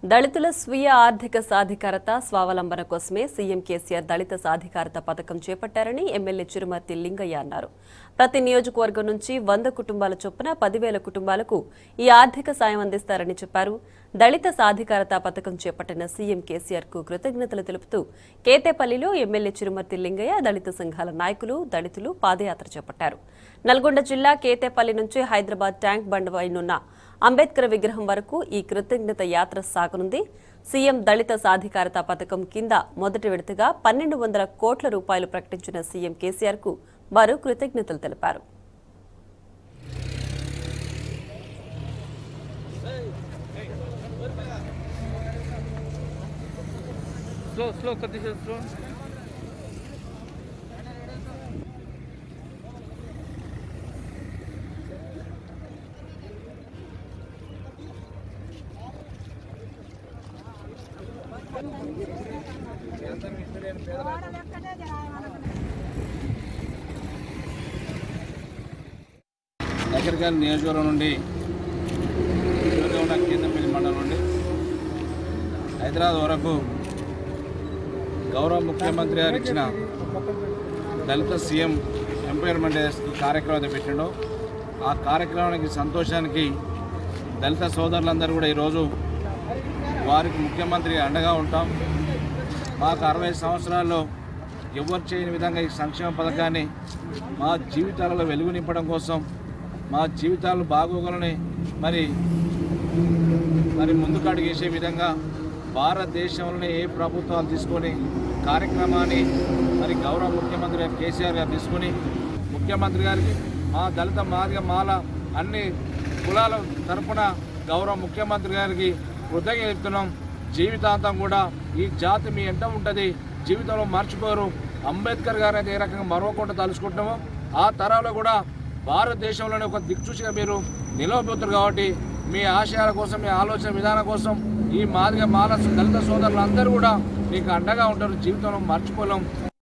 దళితుల స్వీయ ఆర్థిక సాధికారత స్వావలంబన కోసమే సీఎం కేసీఆర్ దళిత సాధికారత పథకం చేపట్టారని ఎమ్మెల్యే చిరుమర్తి లింగయ్య అన్నారు. ప్రతి నియోజకవర్గం నుంచి 100 కుటుంబాల చొప్పున 10,000 కుటుంబాలకు ఈ ఆర్థిక సాయం అందిస్తారని చెప్పారు. దళిత సాధికారత పథకం చేపట్టిన సీఎం కేసీఆర్ కు కృతజ్ఞతలు తెలుపుతూ కేతేపల్లిలో ఎమ్మెల్యే చిరుమర్తి లింగయ్య దళిత సంఘాల నాయకులు దళితులు పాదయాత్ర చేపట్టారు. నల్గొండ జిల్లా కేతేపల్లి నుంచి హైదరాబాద్ ట్యాంక్ బండ్ వైనున్న అంబేద్కర్ విగ్రహం వరకు ఈ కృతజ్ఞత యాత్ర సాగనుంది. సీఎం దళిత సాధికారత పథకం కింద మొదటి విడతగా 1,200 కోట్ల రూపాయలు ప్రకటించిన సీఎం కేసీఆర్ కు వారు కృతజ్ఞతలు తెలిపారు. నగరికల్ నియోజకవర్గం నుండి కేతేపల్లి మండలం నుండి హైదరాబాద్ వరకు గౌరవ ముఖ్యమంత్రి గారు ఇచ్చిన దళిత సీఎం ఎంపవర్మెంట్ కార్యక్రమం పెట్టిండో ఆ కార్యక్రమానికి సంతోషానికి దళిత సోదరులందరూ కూడా ఈరోజు వారికి ముఖ్యమంత్రి అండగా ఉంటాం. మాకు 60 సంవత్సరాల్లో ఎవరు చేయని విధంగా ఈ సంక్షేమ పథకాన్ని మా జీవితాలలో వెలుగు నింపడం కోసం, మా జీవితాలు బాగోగులని మరి ముందుకు అడుగేసే విధంగా భారతదేశంలోనే ఏ ప్రభుత్వాలు తీసుకొని కార్యక్రమాన్ని మరి గౌరవ ముఖ్యమంత్రి గారు కేసీఆర్ గారు తీసుకొని ముఖ్యమంత్రి గారికి మా దళిత మాదిగ మాల అన్ని కులాల తరపున గౌరవ ముఖ్యమంత్రి గారికి కృతజ్ఞత చెప్తున్నాం. జీవితాంతం కూడా ఈ జాతి మీ ఎంట ఉంటుంది, జీవితంలో మర్చిపోరు. అంబేద్కర్ గారు అయితే ఏ రకంగా మరవకుండా తలుచుకుంటున్నామో ఆ తరాల్లో కూడా భారతదేశంలోనే ఒక దిక్సూచిగా మీరు నిలవబోతున్నారు. కాబట్టి మీ ఆశయాల కోసం, మీ ఆలోచన విధానం కోసం ఈ మాదిగ మాల దళిత సోదరులు అందరూ కూడా మీకు అండగా ఉంటారు. జీవితంలో మర్చిపోలేం.